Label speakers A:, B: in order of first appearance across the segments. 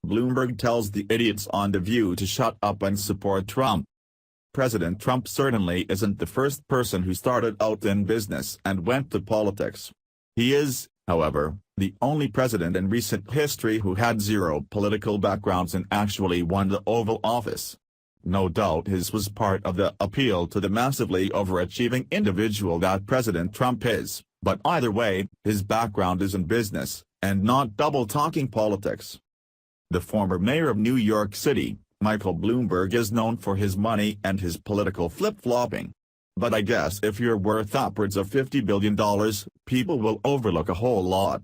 A: Bloomberg tells the idiots on The View to shut up and support Trump. President Trump certainly isn't the first person who started out in business and went to politics. He is, however, the only president in recent history who had zero political backgrounds and actually won the Oval Office. No doubt his was part of the appeal to the massively overachieving individual that President Trump is, but either way, his background is in business, and not double-talking politics. The former mayor of New York City, Michael Bloomberg, is known for his money and his political flip-flopping. But I guess if you're worth upwards of $50 billion, people will overlook a whole lot.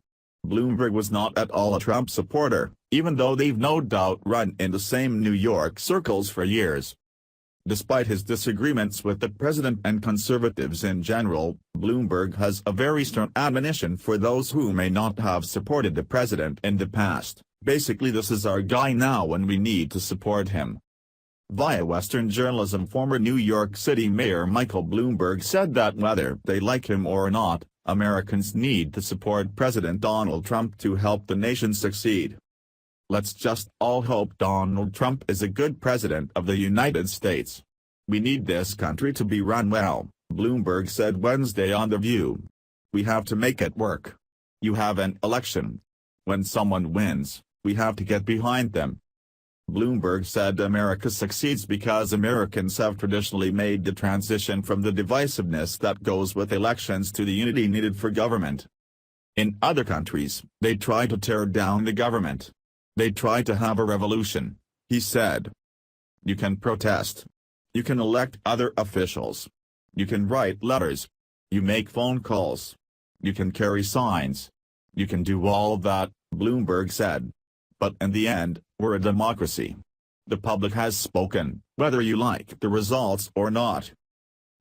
A: Bloomberg was not at all a Trump supporter, even though they've no doubt run in the same New York circles for years. Despite his disagreements with the president and conservatives in general, Bloomberg has a very stern admonition for those who may not have supported the president in the past. Basically, this is our guy now and we need to support him. Via Western journalism, former New York City Mayor Michael Bloomberg said that whether they like him or not, Americans need to support President Donald Trump to help the nation succeed. Let's just all hope Donald Trump is a good president of the United States. We need this country to be run well, Bloomberg said Wednesday on The View. We have to make it work. You have an election. When someone wins, we have to get behind them. Bloomberg said America succeeds because Americans have traditionally made the transition from the divisiveness that goes with elections to the unity needed for government. In other countries, they try to tear down the government. They try to have a revolution, he said. You can protest. You can elect other officials. You can write letters. You make phone calls. You can carry signs. You can do all that, Bloomberg said. But in the end, we're a democracy. The public has spoken, whether you like the results or not.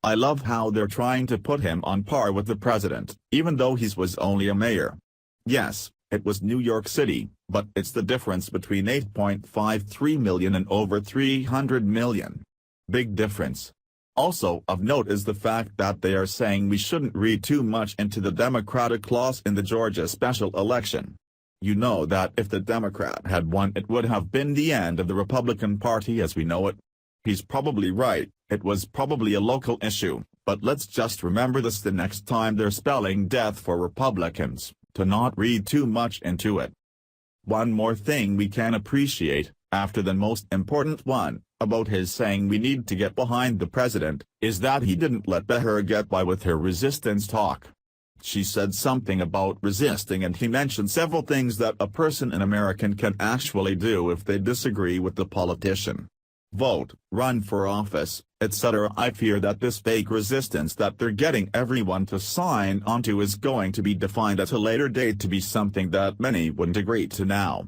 A: I love how they're trying to put him on par with the president, even though he was only a mayor. Yes, it was New York City, but it's the difference between 8.53 million and over 300 million. Big difference. Also of note is the fact that they are saying we shouldn't read too much into the Democratic loss in the Georgia special election. You know that if the Democrat had won, it would have been the end of the Republican Party as we know it. He's probably right, it was probably a local issue, but let's just remember this the next time they're spelling death for Republicans, to not read too much into it. One more thing we can appreciate, after the most important one, about his saying we need to get behind the president, is that he didn't let her get by with her resistance talk. She said something about resisting and he mentioned several things that a person in America can actually do if they disagree with the politician. Vote, run for office, etc. I fear that this fake resistance that they're getting everyone to sign onto is going to be defined at a later date to be something that many wouldn't agree to now.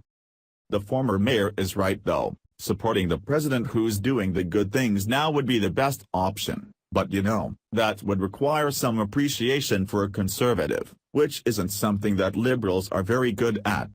A: The former mayor is right though, supporting the president who's doing the good things now would be the best option. But you know, that would require some appreciation for a conservative, which isn't something that liberals are very good at.